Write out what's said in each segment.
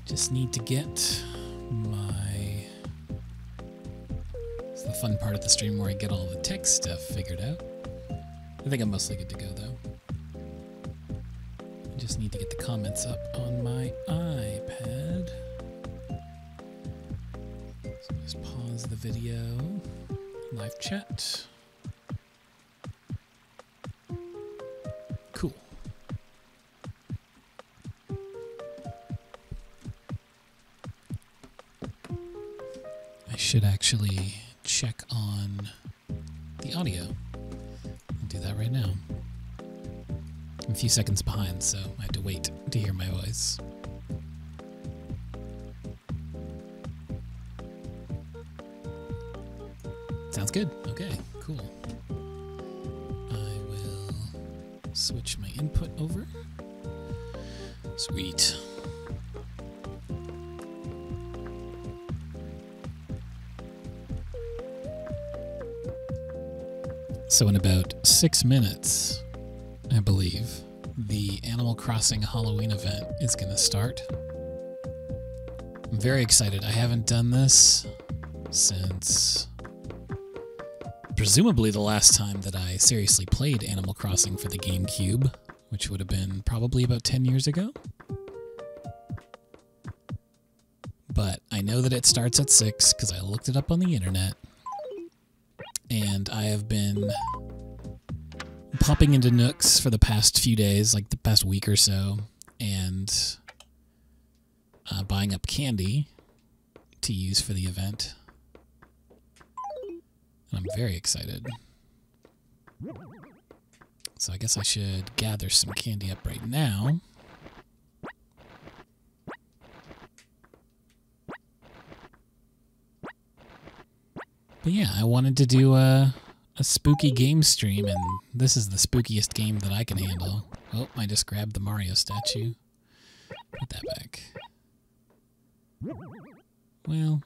Just need to get my... It's the fun part of the stream where I get all the tech stuff figured out. I think I'm mostly good to go, though. I just need to get the comments up on my iPad. So just pause the video. Live chat. Cool. I should actually check on the audio. I'll do that right now. I'm a few seconds behind, so I have to wait to hear my voice. Sounds good. Okay, cool. I will switch my input over. Sweet. So in about 6 minutes, I believe, the Animal Crossing Halloween event is going to start. I'm very excited. I haven't done this since presumably the last time that I seriously played Animal Crossing for the GameCube, which would have been probably about 10 years ago. But I know that it starts at 6 because I looked it up on the internet. And I have been popping into Nooks for the past few days, like the past week or so, and buying up candy to use for the event. And I'm very excited. So I guess I should gather some candy up right now. But yeah, I wanted to do a spooky game stream, and this is the spookiest game that I can handle. Oh, I just grabbed the Mario statue. Put that back. Well,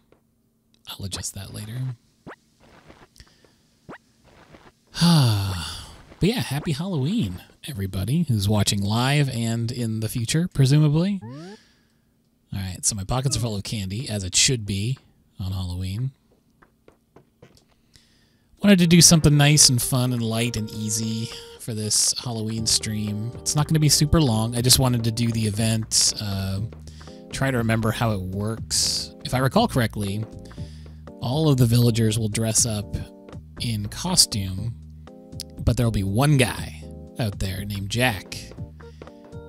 I'll adjust that later. But yeah, happy Halloween, everybody who's watching live and in the future, presumably. Alright, so my pockets are full of candy, as it should be on Halloween. Wanted to do something nice and fun and light and easy for this Halloween stream. It's not going to be super long. I just wanted to do the event, try to remember how it works. If I recall correctly, all of the villagers will dress up in costume, but there'll be one guy out there named Jack.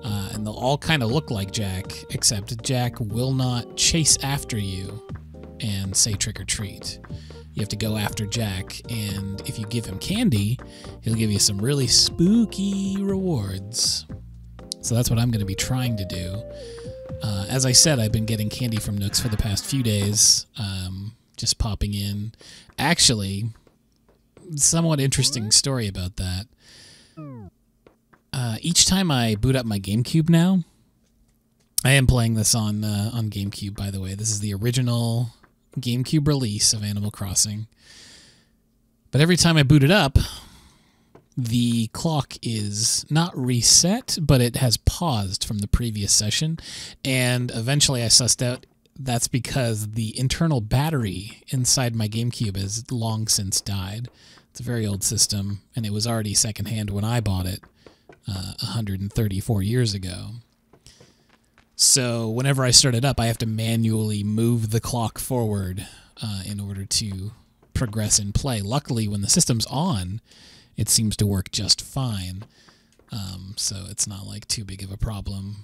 And they'll all kind of look like Jack, except Jack will not chase after you and say trick or treat. You have to go after Jack, and if you give him candy, he'll give you some really spooky rewards. So that's what I'm going to be trying to do. As I said, I've been getting candy from Nooks for the past few days, just popping in. Actually, somewhat interesting story about that. Each time I boot up my GameCube now, I am playing this on GameCube, by the way. This is the original GameCube release of Animal Crossing. But every time I boot it up, the clock is not reset, but it has paused from the previous session. And eventually I sussed out that's because the internal battery inside my GameCube has long since died. It's a very old system, and it was already secondhand when I bought it 134 years ago. So whenever I start it up, I have to manually move the clock forward in order to progress in play. Luckily, when the system's on, it seems to work just fine. So it's not like too big of a problem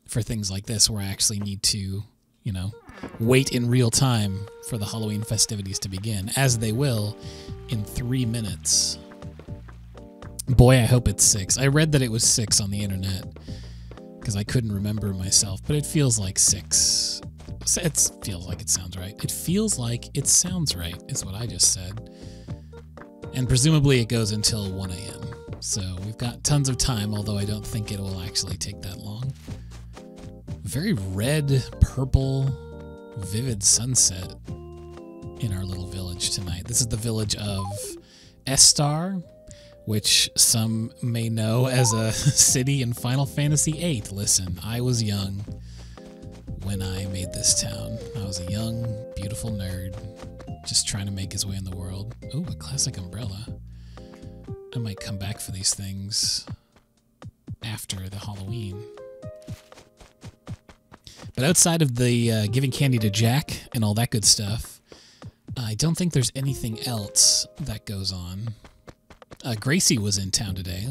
for things like this where I actually need to, you know, wait in real time for the Halloween festivities to begin, as they will in 3 minutes. Boy, I hope it's 6. I read that it was 6 on the internet, because I couldn't remember myself, but it feels like 6. It feels like it sounds right. It feels like it sounds right, is what I just said. And presumably it goes until 1 a.m. So we've got tons of time, although I don't think it will actually take that long. Very red, purple, vivid sunset in our little village tonight. This is the village of Estar, which some may know as a city in Final Fantasy VIII. Listen, I was young when I made this town. I was a young, beautiful nerd, just trying to make his way in the world. Oh, a classic umbrella. I might come back for these things after the Halloween. But outside of the giving candy to Jack and all that good stuff, I don't think there's anything else that goes on. Gracie was in town today.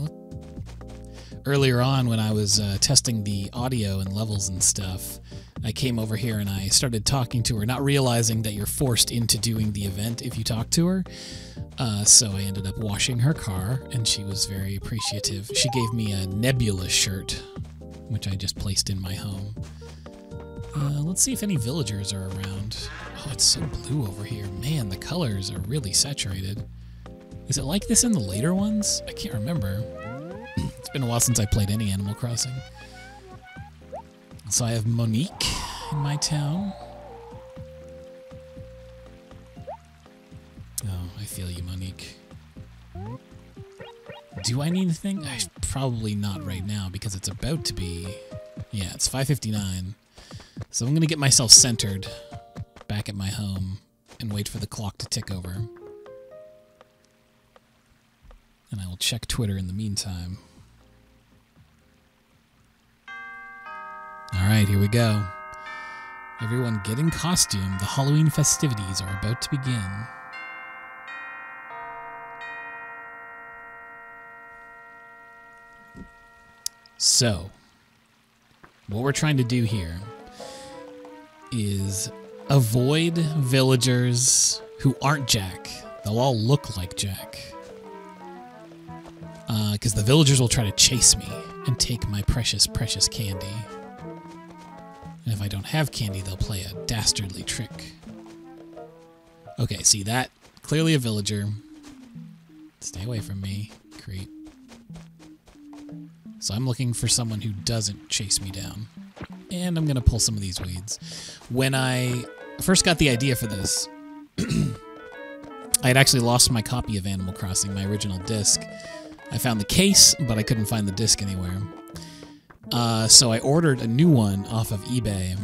Earlier on, when I was testing the audio and levels and stuff, I came over here and I started talking to her, not realizing that you're forced into doing the event if you talk to her. So I ended up washing her car, and she was very appreciative. She gave me a Nebula shirt, which I just placed in my home. Let's see if any villagers are around. Oh, it's so blue over here. Man, the colors are really saturated. Is it like this in the later ones? I can't remember. It's been a while since I played any Animal Crossing. So I have Monique in my town. Oh, I feel you, Monique. Do I need anything? Probably not right now, because it's about to be... Yeah, it's 5:59. So I'm going to get myself centered back at my home and wait for the clock to tick over. And I will check Twitter in the meantime. Alright, here we go. Everyone get in costume. The Halloween festivities are about to begin. So, what we're trying to do here is avoid villagers who aren't Jack. They'll all look like Jack. Because the villagers will try to chase me and take my precious, precious candy. And if I don't have candy, they'll play a dastardly trick. Okay, see that? Clearly a villager. Stay away from me, creep. So I'm looking for someone who doesn't chase me down. And I'm going to pull some of these weeds. When I first got the idea for this, I had actually lost my copy of Animal Crossing, my original disc. I found the case, but I couldn't find the disc anywhere. So I ordered a new one off of eBay.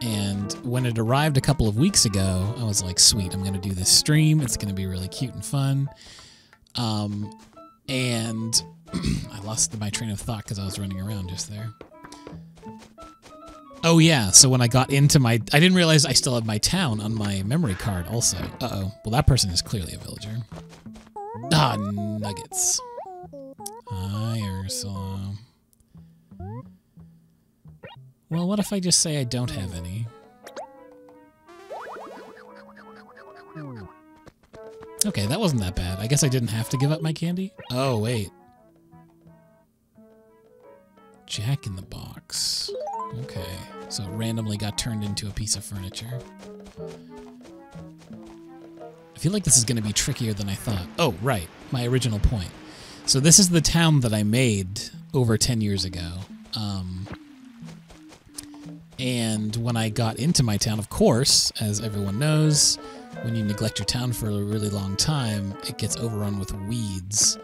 And when it arrived a couple of weeks ago, I was like, sweet, I'm going to do this stream. It's going to be really cute and fun. And I lost my train of thought because I was running around just there. Oh yeah, so when I got into my... I didn't realize I still had my town on my memory card also. Uh-oh. Well, that person is clearly a villager. Ah, nuggets. Hi, Ursula. Well, what if I just say I don't have any? Okay, that wasn't that bad. I guess I didn't have to give up my candy? Oh, wait. Jack in the Box. Okay, so it randomly got turned into a piece of furniture. I feel like this is going to be trickier than I thought. Oh, right, my original point. So this is the town that I made over 10 years ago. And when I got into my town, of course, as everyone knows, when you neglect your town for a really long time, it gets overrun with weeds.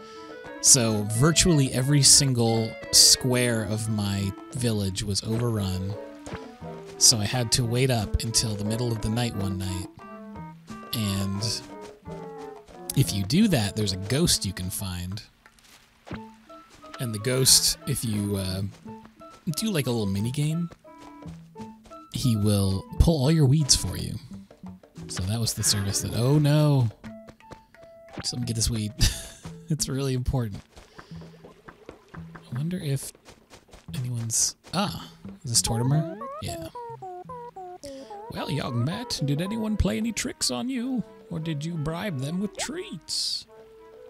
So virtually every single square of my village was overrun. So I had to wait up until the middle of the night one night. And if you do that, there's a ghost you can find. And the ghost, if you do like a little mini game, he will pull all your weeds for you. So that was the service that... Oh no! Just let me get this weed. It's really important. I wonder if anyone's... Ah! Is this Tortimer? Yeah. Well, young Matt, did anyone play any tricks on you? Or did you bribe them with treats?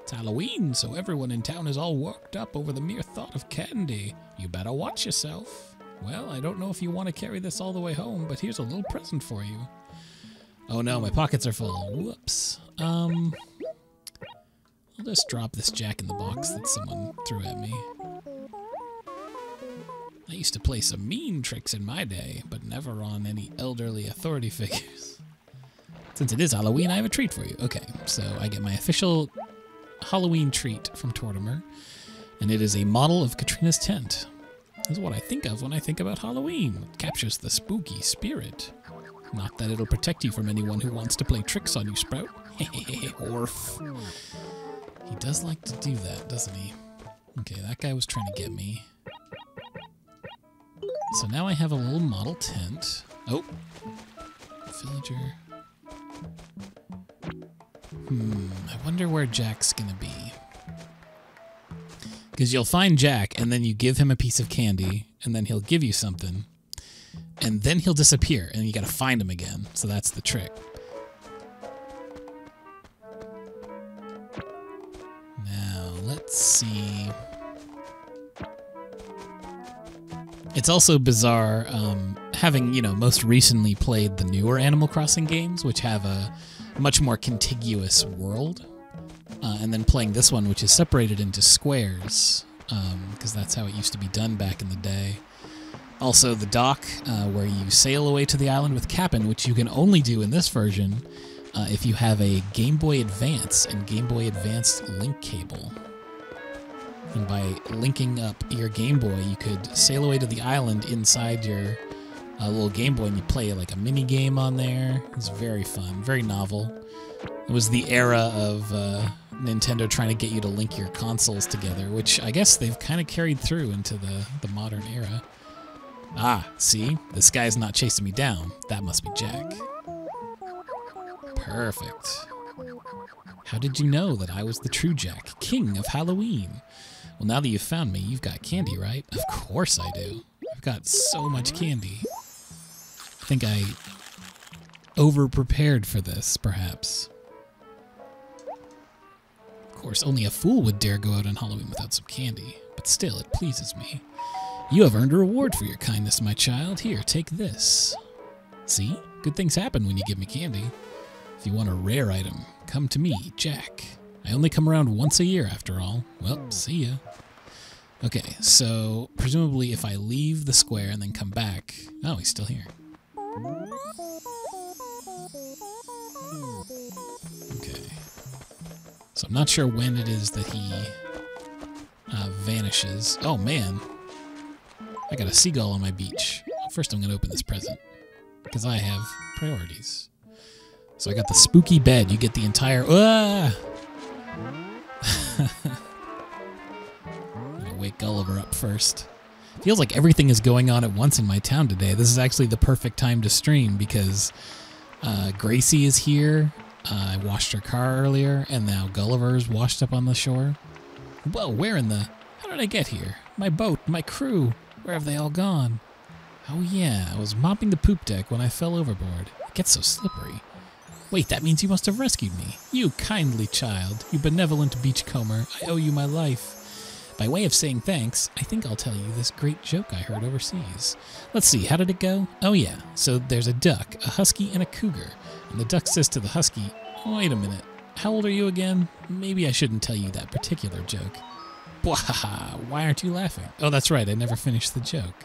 It's Halloween, so everyone in town is all worked up over the mere thought of candy. You better watch yourself. Well, I don't know if you want to carry this all the way home, but here's a little present for you. Oh no, my pockets are full. Whoops. I'll just drop this Jack in the Box that someone threw at me. I used to play some mean tricks in my day, but never on any elderly authority figures. Since it is Halloween, I have a treat for you. Okay, so I get my official Halloween treat from Tortimer, and it is a model of Katrina's tent. This is what I think of when I think about Halloween. It captures the spooky spirit. Not that it'll protect you from anyone who wants to play tricks on you, Sprout. Orf. He does like to do that, doesn't he? Okay, that guy was trying to get me. So now I have a little model tent. Oh. Villager. I wonder where Jack's gonna be. Because you'll find Jack, and then you give him a piece of candy, and then he'll give you something, and then he'll disappear, and you gotta find him again. So that's the trick. Now, let's see. It's also bizarre, having, you know, most recently played the newer Animal Crossing games, which have a much more contiguous world, and then playing this one, which is separated into squares, because that's how it used to be done back in the day. Also, the dock, where you sail away to the island with Cap'n, which you can only do in this version if you have a Game Boy Advance and Game Boy Advance link cable. And by linking up your Game Boy, you could sail away to the island inside your little Game Boy, and you play like a mini game on there. It was very fun, very novel. It was the era of Nintendo trying to get you to link your consoles together, which I guess they've kind of carried through into the modern era. Ah, see? This guy's not chasing me down. That must be Jack. Perfect. How did you know that I was the true Jack, king of Halloween? Well, now that you've found me, you've got candy, right? Of course I do. I've got so much candy. I think I over-prepared for this, perhaps. Of course, only a fool would dare go out on Halloween without some candy, but still, it pleases me. You have earned a reward for your kindness, my child. Here, take this. See? Good things happen when you give me candy. If you want a rare item, come to me, Jack. I only come around once a year, after all. Well, see ya. Okay, so presumably if I leave the square and then come back... Oh, he's still here. Okay. So I'm not sure when it is that he vanishes. Oh, man. I got a seagull on my beach. First, I'm going to open this present, because I have priorities. So I got the spooky bed. You get the entire... Ah! I'm going to wake Gulliver up first. Feels like everything is going on at once in my town today. This is actually the perfect time to stream, because Gracie is here. I washed her car earlier, and now Gulliver's washed up on the shore. Whoa, where in the... How did I get here? My boat, my crew... Where have they all gone? Oh yeah, I was mopping the poop deck when I fell overboard. It gets so slippery. Wait, that means you must have rescued me. You kindly child, you benevolent beachcomber, I owe you my life. By way of saying thanks, I think I'll tell you this great joke I heard overseas. Let's see, how did it go? Oh yeah, so there's a duck, a husky, and a cougar. And the duck says to the husky, wait a minute, how old are you again? Maybe I shouldn't tell you that particular joke. Why aren't you laughing? Oh, that's right, I never finished the joke.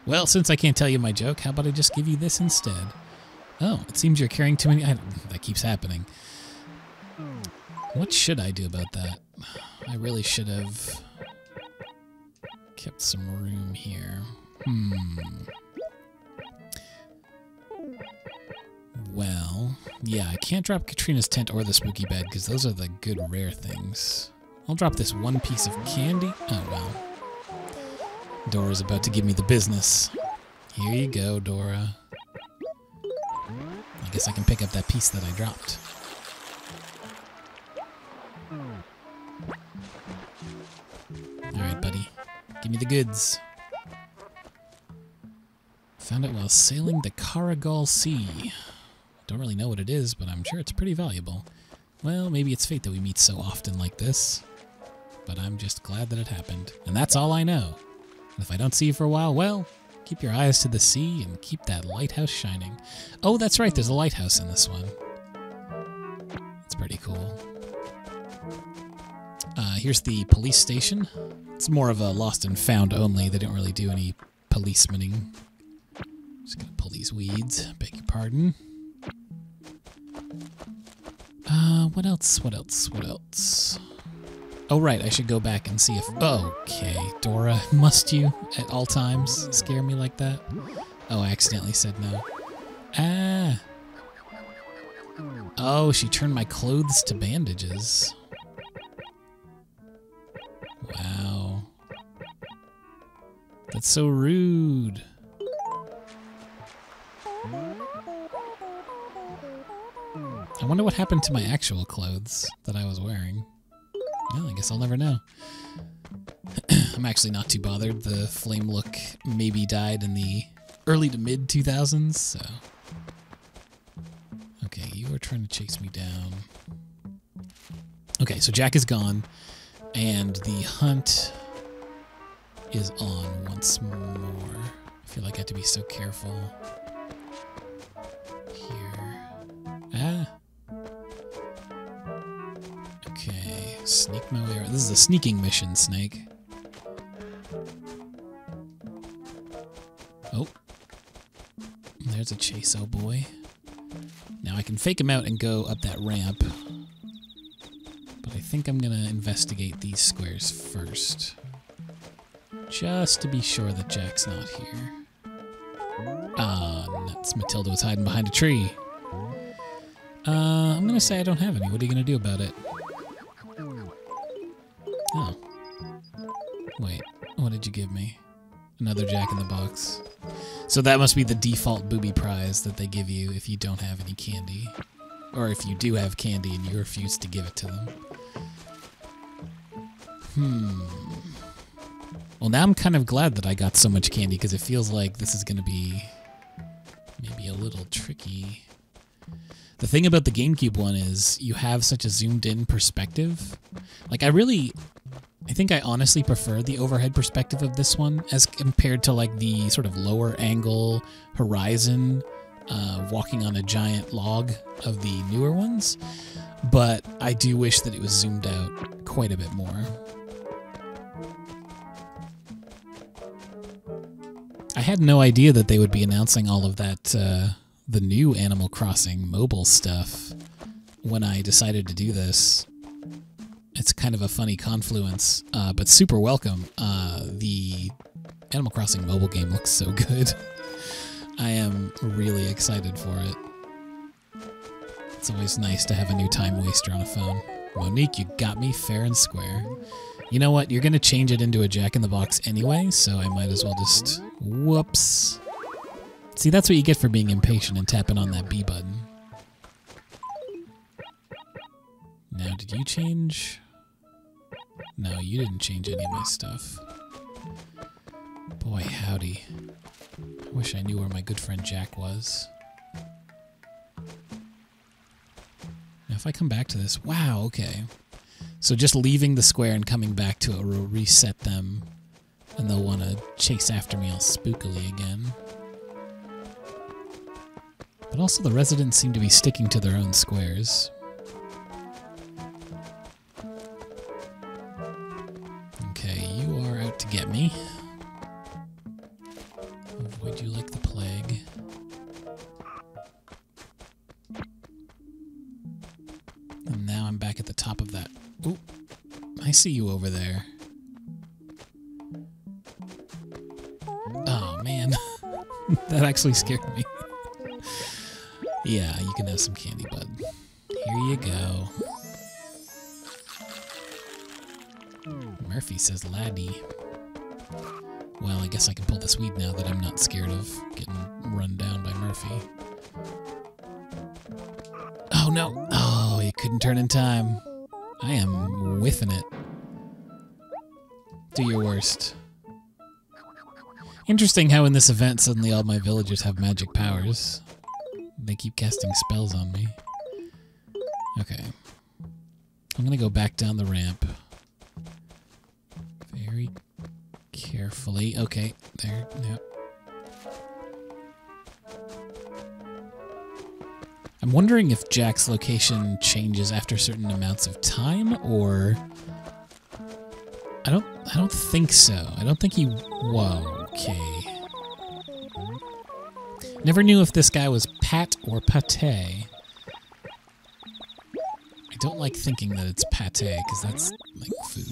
Well, since I can't tell you my joke, how about I just give you this instead? Oh, it seems you're carrying too many... That keeps happening. What should I do about that? I really should have kept some room here. Well, yeah, I can't drop Katrina's tent or the spooky bed, because those are the good rare things. I'll drop this one piece of candy. Oh, well. Dora's about to give me the business. Here you go, Dora. I guess I can pick up that piece that I dropped. Alright, buddy. Give me the goods. Found it while sailing the Karagal Sea. Don't really know what it is, but I'm sure it's pretty valuable. Well, maybe it's fate that we meet so often like this. But I'm just glad that it happened. And that's all I know. And if I don't see you for a while, well, keep your eyes to the sea and keep that lighthouse shining. Oh, that's right, there's a lighthouse in this one. It's pretty cool. Here's the police station. It's more of a lost and found only. They don't really do any policemening. Just gonna pull these weeds. Beg your pardon. What else? Oh, right, I should go back and see if... Okay, Dora, must you, at all times, scare me like that? Oh, I accidentally said no. Ah! Oh, she turned my clothes to bandages. Wow. That's so rude. I wonder what happened to my actual clothes that I was wearing. Well, I guess I'll never know. I'm actually not too bothered. The flame look maybe died in the early to mid 2000s, so... Okay, you are trying to chase me down. Okay, so Jack is gone, and the hunt is on once more. I feel like I have to be so careful. Here. Ah! Okay, sneak my way around. This is a sneaking mission, Snake. Oh. There's a chase, oh boy. Now I can fake him out and go up that ramp. But I think I'm gonna investigate these squares first. Just to be sure that Jack's not here. Ah, nuts. Matilda was hiding behind a tree. I'm gonna say I don't have any. What are you gonna do about it? Oh. Wait, what did you give me? Another Jack in the Box. So that must be the default booby prize that they give you if you don't have any candy. Or if you do have candy and you refuse to give it to them. Well, now I'm kind of glad that I got so much candy because it feels like this is going to be maybe a little tricky. The thing about the GameCube one is you have such a zoomed in perspective. Like I think I honestly prefer the overhead perspective of this one as compared to like the sort of lower angle horizon walking on a giant log of the newer ones. But I do wish that it was zoomed out quite a bit more. I had no idea that they would be announcing all of that, the new Animal Crossing mobile stuff when I decided to do this. It's kind of a funny confluence, but super welcome. The Animal Crossing mobile game looks so good. I am really excited for it. It's always nice to have a new time waster on a phone. Monique, you got me fair and square. You know what? You're going to change it into a Jack in the Box anyway, so I might as well just... Whoops. See, that's what you get for being impatient and tapping on that B button. Now, did you change? No, you didn't change any of my stuff. Boy, howdy. I wish I knew where my good friend Jack was. Now, if I come back to this... Wow, okay. So just leaving the square and coming back to it will reset them, and they'll want to chase after me all spookily again. But also the residents seem to be sticking to their own squares. Okay, you are out to get me. Avoid you like the plague. And now I'm back at the top of that. Ooh, I see you over there. Oh, man. That actually scared me. Yeah, you can have some candy, bud. Here you go. Murphy says laddie. Well, I guess I can pull this weed now that I'm not scared of getting run down by Murphy. Oh, no. Oh, you couldn't turn in time. I am whiffing it. Do your worst. Interesting how in this event suddenly all my villagers have magic powers. They keep casting spells on me. Okay. I'm gonna go back down the ramp. Very carefully. Okay, there, yep. I'm wondering if Jack's location changes after certain amounts of time, or... I don't think so. I don't think he... Whoa, okay. Never knew if this guy was Pat or Pate. I don't like thinking that it's pate, because that's like food.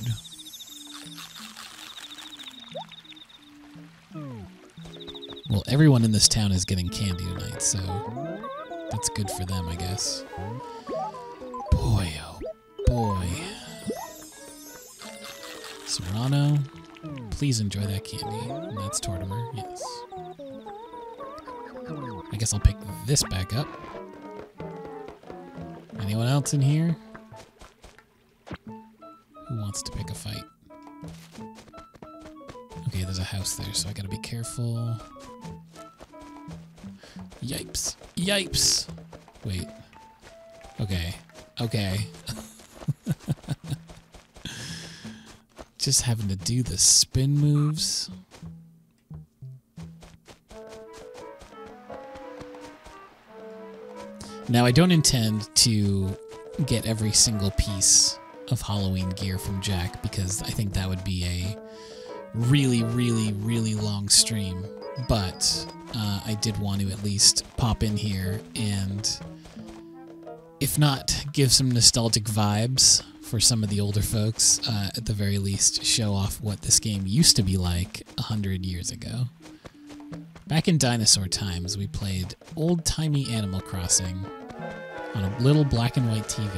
Well, everyone in this town is getting candy tonight, so that's good for them, I guess. Boy, oh boy. Serrano, please enjoy that candy. And that's Tortimer, yes. I guess I'll pick this back up. Anyone else in here? Who wants to pick a fight? Okay, there's a house there, so I gotta be careful. Yipes. Yipes! Wait. Okay. Okay. Just having to do the spin moves. Now, I don't intend to get every single piece of Halloween gear from Jack because I think that would be a really, really, really long stream. But I did want to at least pop in here and, if not, give some nostalgic vibes for some of the older folks, at the very least, show off what this game used to be like 100 years ago. Back in dinosaur times, we played old-timey Animal Crossing on a little black and white TV.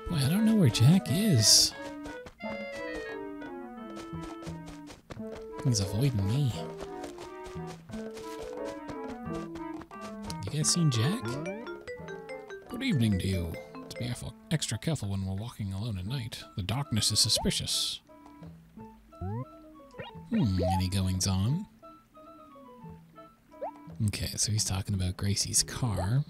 Boy, I don't know where Jack is. He's avoiding me. You guys seen Jack? Good evening to you. Let's be extra careful when we're walking alone at night. The darkness is suspicious. Any goings on? Okay, so he's talking about Gracie's car.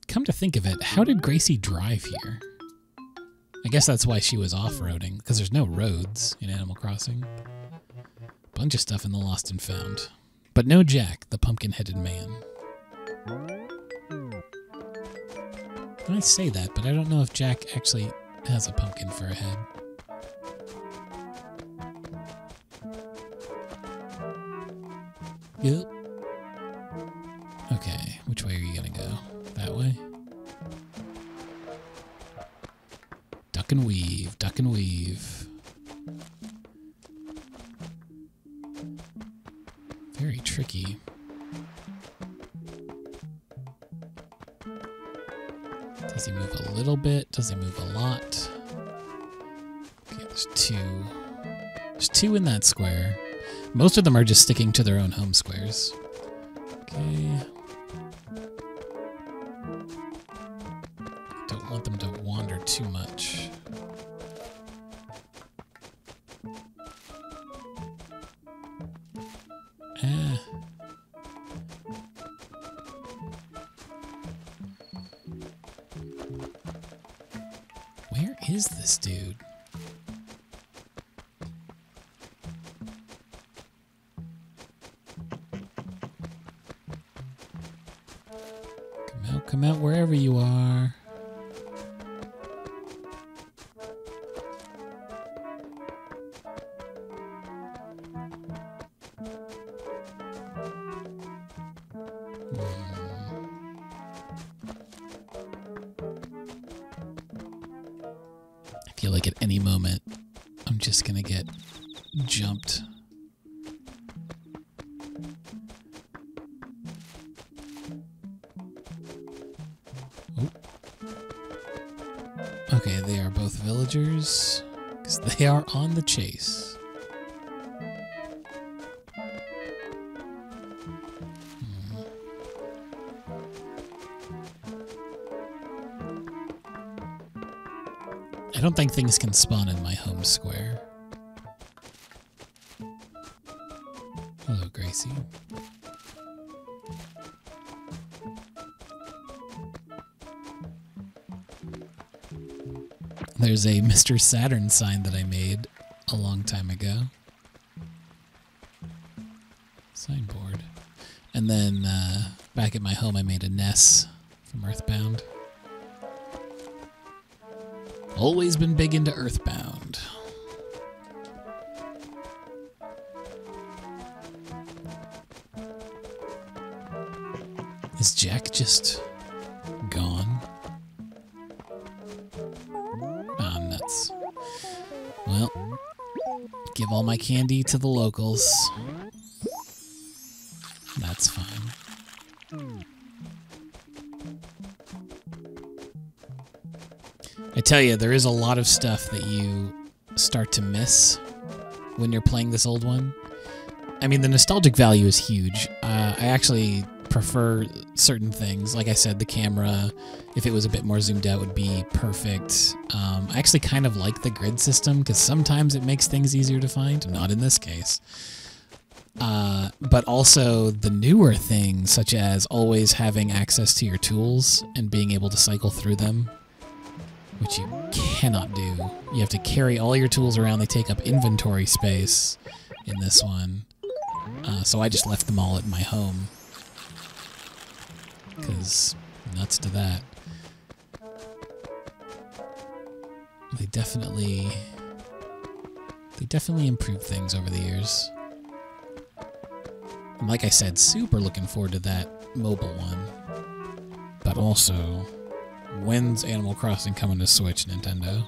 Come to think of it, how did Gracie drive here? I guess that's why she was off-roading, because there's no roads in Animal Crossing. Bunch of stuff in the Lost and Found. But no Jack, the pumpkin-headed man. I say that, but I don't know if Jack actually has a pumpkin for a head. Yep. Okay, which way are you gonna go? That way? Duck and weave, duck and weave. Very tricky. Does he move a little bit? Does he move a lot? Okay, there's two. There's two in that square. Most of them are just sticking to their own home squares. Okay. Don't want them to wander too much. Where is this dude? Come out wherever you are. I feel like at any moment I'm just gonna get jumped. Okay, they are both villagers, because they are on the chase. I don't think things can spawn in my home square. Hello, Gracie. There's a Mr. Saturn sign that I made a long time ago. Signboard. And then back at my home I made a Ness from Earthbound. Always been big into Earthbound. Is Jack just gone? Ah, nuts. Well, Give all my candy to the locals. That's fine. I tell you, there is a lot of stuff that you start to miss when you're playing this old one. I mean, the nostalgic value is huge. I actually prefer certain things. Like I said, the camera, if it was a bit more zoomed out, would be perfect. I actually kind of like the grid system because sometimes it makes things easier to find. Not in this case. But also the newer things, such as always having access to your tools and being able to cycle through them, which you cannot do. You have to carry all your tools around. They take up inventory space in this one. So I just left them all at my home. Because nuts to that. They definitely improved things over the years. And like I said, super looking forward to that mobile one. But also, when's Animal Crossing coming to Switch, Nintendo?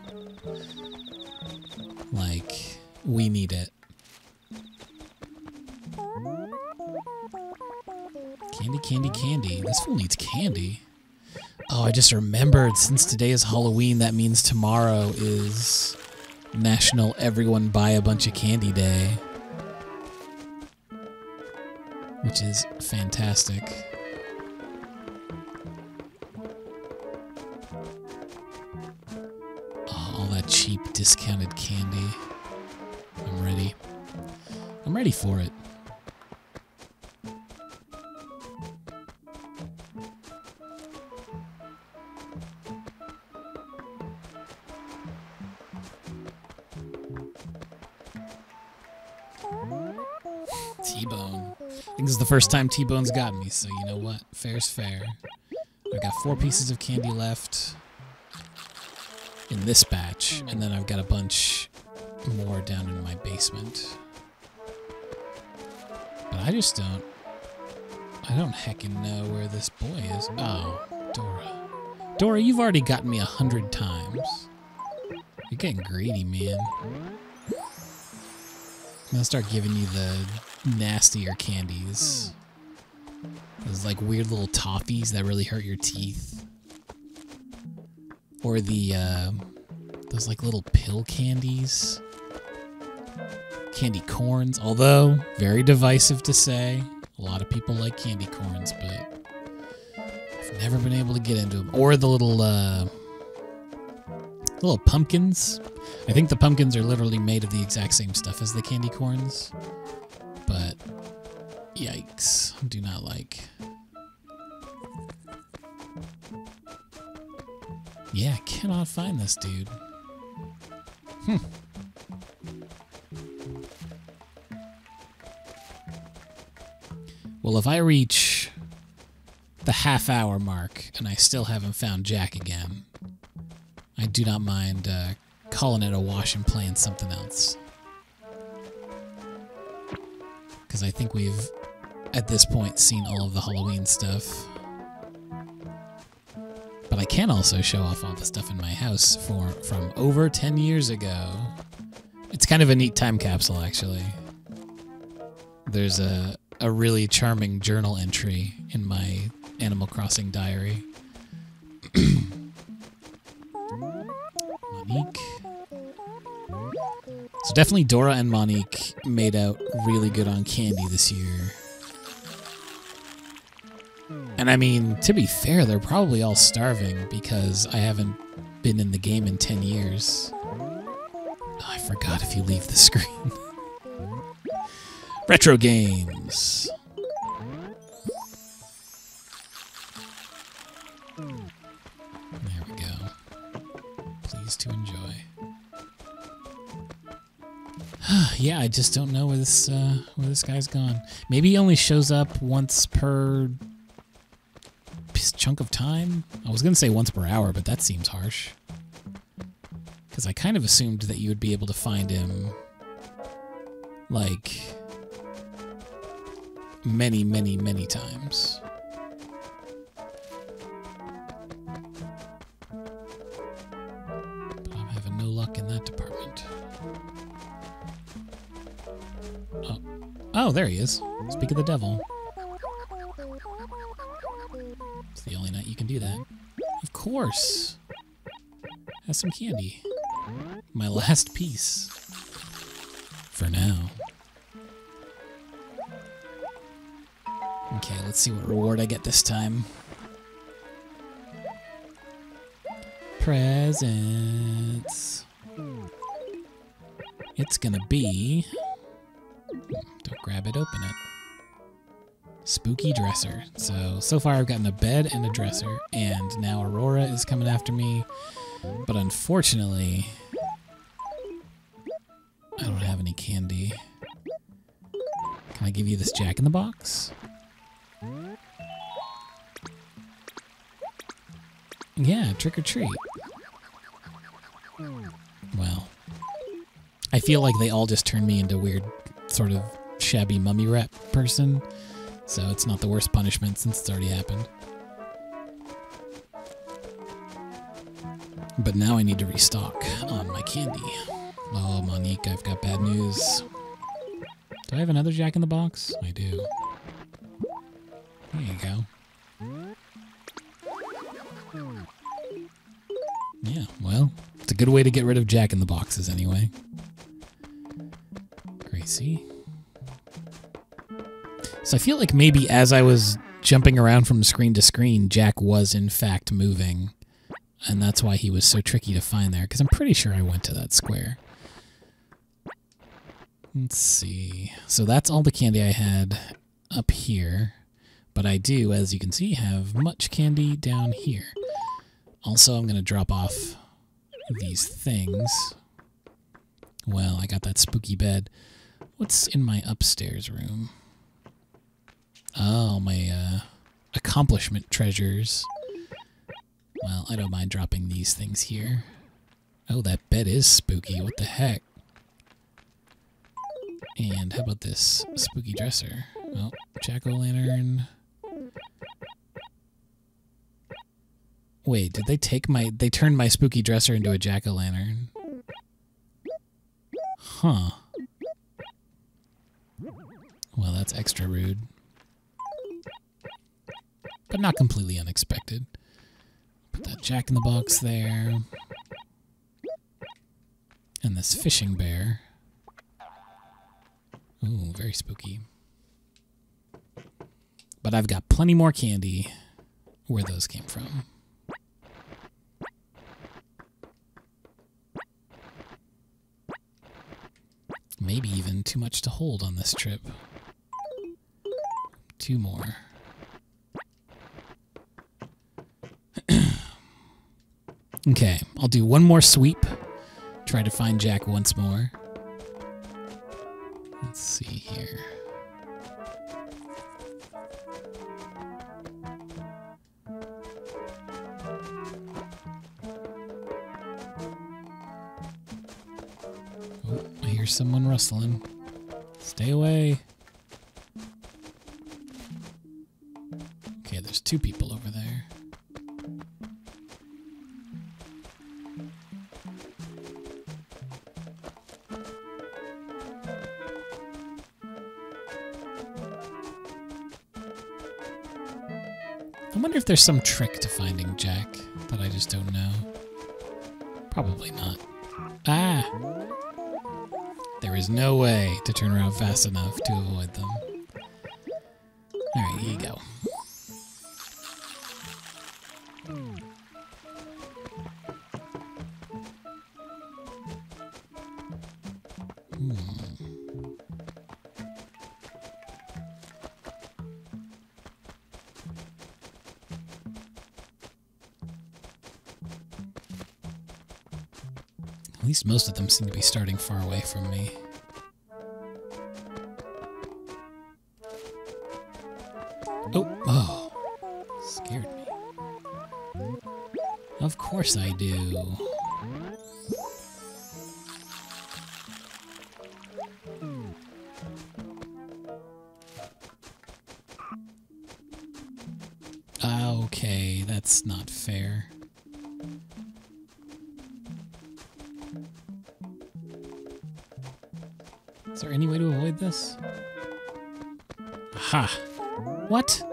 Like, we need it. Candy, candy, candy. This fool needs candy. Oh, I just remembered, since today is Halloween, that means tomorrow is National Everyone Buy a Bunch of Candy Day. Which is fantastic. Oh, all that cheap, discounted candy. I'm ready. I'm ready for it. T-Bone. I think this is the first time T-Bone's got me, so you know what? Fair's fair. I've got 4 pieces of candy left in this batch, and then I've got a bunch more down in my basement. But I just don't heckin' know where this boy is. Oh, Dora. Dora, you've already gotten me 100 times. You're getting greedy, man. I'm gonna start giving you the nastier candies. Those like weird little toffees that really hurt your teeth. Or the those like little pill candies. Candy corns, although very divisive to say. A lot of people like candy corns, but I've never been able to get into them. Or the little pumpkins. I think the pumpkins are literally made of the exact same stuff as the candy corns. But, yikes. Do not like. Yeah, I cannot find this dude. Well, if I reach the half-hour mark and I still haven't found Jack again, I do not mind calling it a wash and playing something else. Because I think we've, at this point, seen all of the Halloween stuff. But I can also show off all the stuff in my house from over 10 years ago. It's kind of a neat time capsule, actually. There's a really charming journal entry in my Animal Crossing diary. Monique. So definitely Dora and Monique made out really good on candy this year. And I mean, to be fair, they're probably all starving because I haven't been in the game in 10 years. Oh, I forgot if you leave the screen. Retro games. There we go. Please to enjoy. Yeah, I just don't know where this guy's gone. Maybe he only shows up once per chunk of time. I was gonna say once per hour, but that seems harsh. Because I kind of assumed that you would be able to find him, like, many, many, many times. But I'm having no luck in that department. Oh. Oh, there he is. Speak of the devil. It's the only night you can do that. Of course. Have some candy. My last piece. For now. Okay, let's see what reward I get this time. Presents. It's gonna be... Don't grab it, open it. Spooky dresser. So far I've gotten a bed and a dresser, and now Aurora is coming after me. But unfortunately, I don't have any candy. Can I give you this Jack-in-the-Box? Yeah, trick or treat. Well, I feel like they all just turned me into a weird sort of shabby mummy rat person, so it's not the worst punishment since it's already happened. But now I need to restock on my candy. Oh, Monique, I've got bad news. Do I have another Jack-in-the-Box? I do. There you go. Yeah, well, it's a good way to get rid of Jack-in-the-Boxes anyway. Gracie. So I feel like maybe as I was jumping around from screen to screen, Jack was in fact moving. And that's why he was so tricky to find there, because I'm pretty sure I went to that square. Let's see. So that's all the candy I had up here. But I do, as you can see, have much candy down here. Also, I'm going to drop off these things. Well, I got that spooky bed. What's in my upstairs room? Oh, my accomplishment treasures. Well, I don't mind dropping these things here. Oh, that bed is spooky. What the heck? And how about this spooky dresser? Oh, jack-o'-lantern. Wait, did they take my... They turned my spooky dresser into a jack-o'-lantern? Huh. Well, that's extra rude. But not completely unexpected. Put that Jack-in-the-Box there. And this fishing bear. Ooh, very spooky. But I've got plenty more candy where those came from. Maybe even too much to hold on this trip. 2 more. Okay, I'll do one more sweep. Try to find Jack once more. Let's see here. Oh, I hear someone rustling. Stay away. Okay, there's 2 people over there. I wonder if there's some trick to finding Jack that I just don't know. Probably not. Ah! There is no way to turn around fast enough to avoid them. Alright, here you go. At least most of them seem to be starting far away from me. Oh, scared me. Of course I do. Okay, that's not fair. Is there any way to avoid this? Aha! What?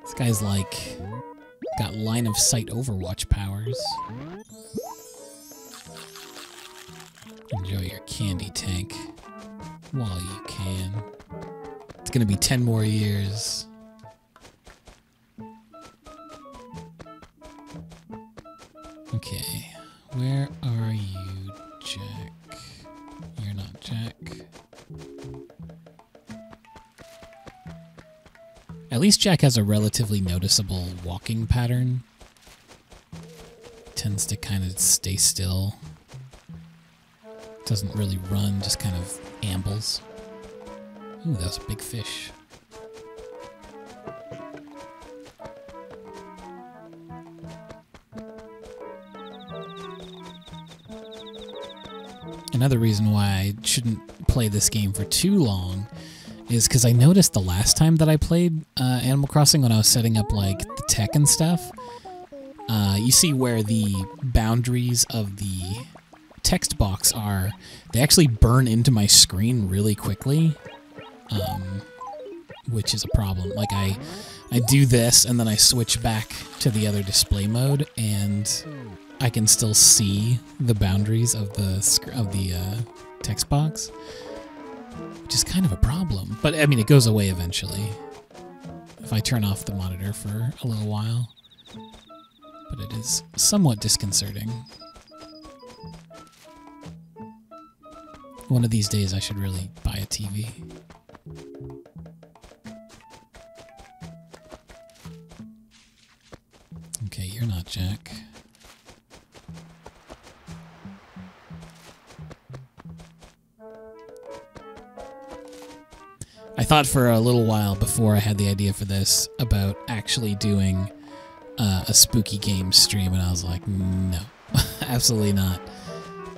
This guy's like got line of sight Overwatch powers. Enjoy your candy tank while you can. It's gonna be 10 more years. Okay, where are you, Jack? You're not Jack. At least Jack has a relatively noticeable walking pattern. Tends to kind of stay still. Doesn't really run, just kind of ambles. Ooh, that was a big fish. Another reason why I shouldn't play this game for too long is because I noticed the last time that I played Animal Crossing when I was setting up like the tech and stuff, you see where the boundaries of the text box are, they actually burn into my screen really quickly, which is a problem. Like I do this and then I switch back to the other display mode and I can still see the boundaries of the text box, which is kind of a problem. But I mean, it goes away eventually if I turn off the monitor for a little while. But it is somewhat disconcerting. One of these days I should really buy a TV. Okay, you're not Jack. I thought for a little while before I had the idea for this about actually doing a spooky game stream, and I was like, no, absolutely not.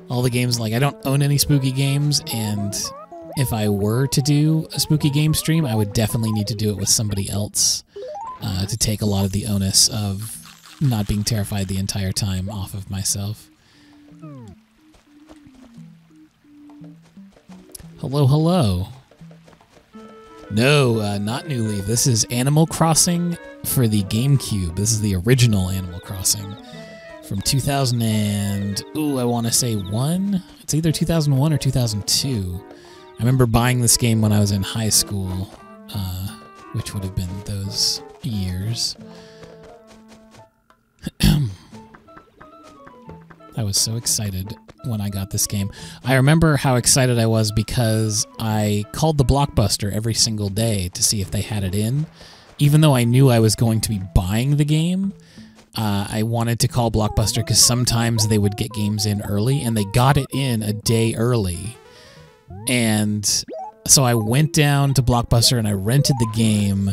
All the games, like, I don't own any spooky games, and if I were to do a spooky game stream, I would definitely need to do it with somebody else to take a lot of the onus of not being terrified the entire time off of myself. Hello, hello. No, not New Leaf. This is Animal Crossing for the GameCube. This is the original Animal Crossing from 2000 and... Ooh, I want to say 1? It's either 2001 or 2002. I remember buying this game when I was in high school, which would have been those years. I was so excited when I got this game. I remember how excited I was because I called the Blockbuster every single day to see if they had it in. Even though I knew I was going to be buying the game, I wanted to call Blockbuster because sometimes they would get games in early, and they got it in a day early. And so I went down to Blockbuster and I rented the game.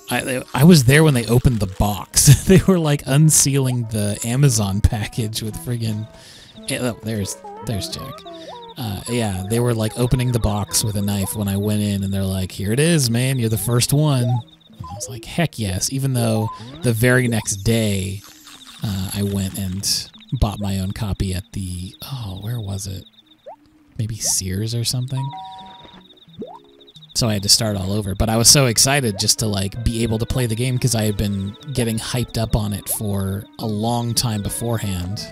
I was there when they opened the box. They were like unsealing the Amazon package with friggin'... Oh, there's Jack. Yeah, they were like opening the box with a knife when I went in, and they're like, "Here it is, man. You're the first one." And I was like, "Heck yes!" Even though the very next day, I went and bought my own copy at the where was it? Maybe Sears or something. So I had to start all over. But I was so excited just to like be able to play the game because I had been getting hyped up on it for a long time beforehand.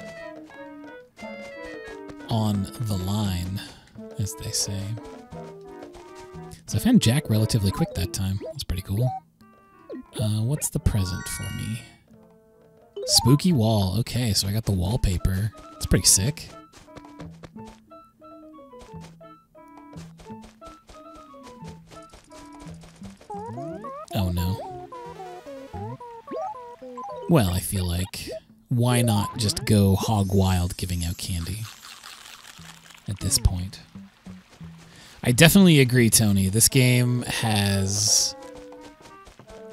On the line, as they say. So I found Jack relatively quick that time. That's pretty cool. What's the present for me? Spooky wall. Okay, so I got the wallpaper. It's pretty sick. Oh no. Well, I feel like, why not just go hog wild giving out candy at this point? I definitely agree, Tony. This game has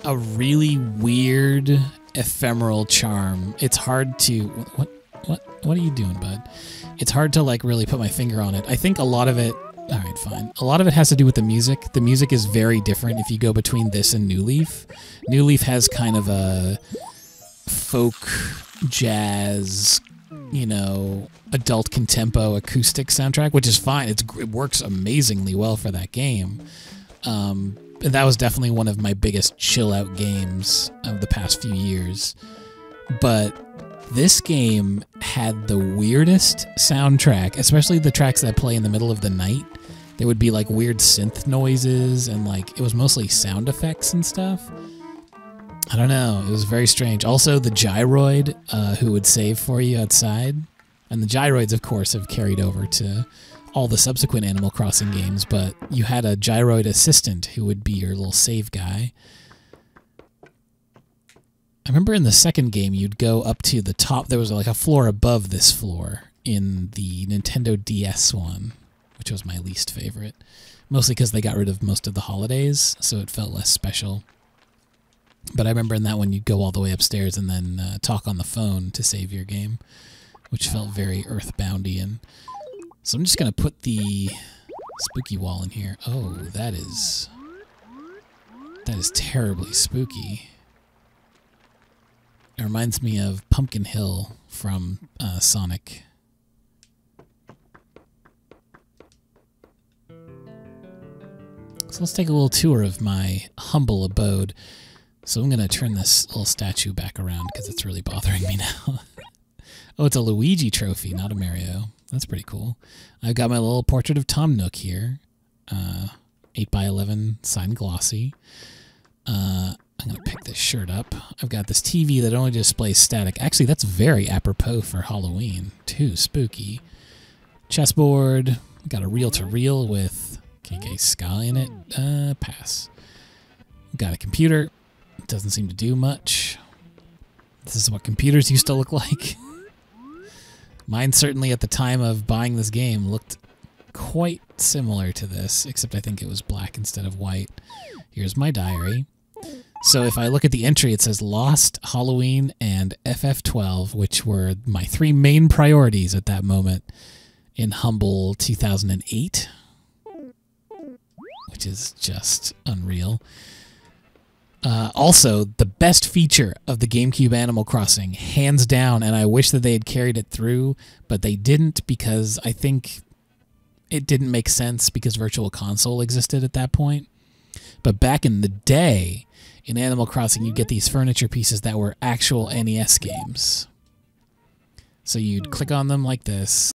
a really weird, ephemeral charm. It's hard to... What are you doing, bud? It's hard to, like, really put my finger on it. I think a lot of it... Alright, fine. A lot of it has to do with the music. The music is very different if you go between this and New Leaf. New Leaf has kind of a folk jazz you know, adult contempo acoustic soundtrack, which is fine. It works amazingly well for that game. And that was definitely one of my biggest chill out games of the past few years. But this game had the weirdest soundtrack, especially the tracks that play in the middle of the night. There would be like weird synth noises and like it was mostly sound effects and stuff. I don't know. It was very strange. Also, the gyroid who would save for you outside. And the gyroids, of course, have carried over to all the subsequent Animal Crossing games, but you had a gyroid assistant who would be your little save guy. I remember in the second game, you'd go up to the top. There was like a floor above this floor in the Nintendo DS one, which was my least favorite. Mostly because they got rid of most of the holidays, so it felt less special. But I remember in that one, you'd go all the way upstairs and then talk on the phone to save your game, which felt very Earthboundian. So I'm just going to put the spooky wall in here. Oh, that is terribly spooky. It reminds me of Pumpkin Hill from Sonic. So let's take a little tour of my humble abode. So I'm going to turn this little statue back around because it's really bothering me now. Oh, it's a Luigi trophy, not a Mario. That's pretty cool. I've got my little portrait of Tom Nook here. 8x11 signed glossy. I'm going to pick this shirt up. I've got this TV that only displays static. Actually, that's very apropos for Halloween. Too spooky. Chessboard. Got a reel-to-reel with KK Sky in it. Pass. Got a computer. Doesn't seem to do much. This is what computers used to look like. Mine certainly at the time of buying this game looked quite similar to this, except I think it was black instead of white. Here's my diary. So if I look at the entry, it says Lost, Halloween, and FF12, which were my three main priorities at that moment in humble 2008, which is just unreal. Also, the best feature of the GameCube Animal Crossing, hands down, and I wish that they had carried it through, but they didn't because I think it didn't make sense because Virtual Console existed at that point. But back in the day, in Animal Crossing, you'd get these furniture pieces that were actual NES games. So you'd click on them like this,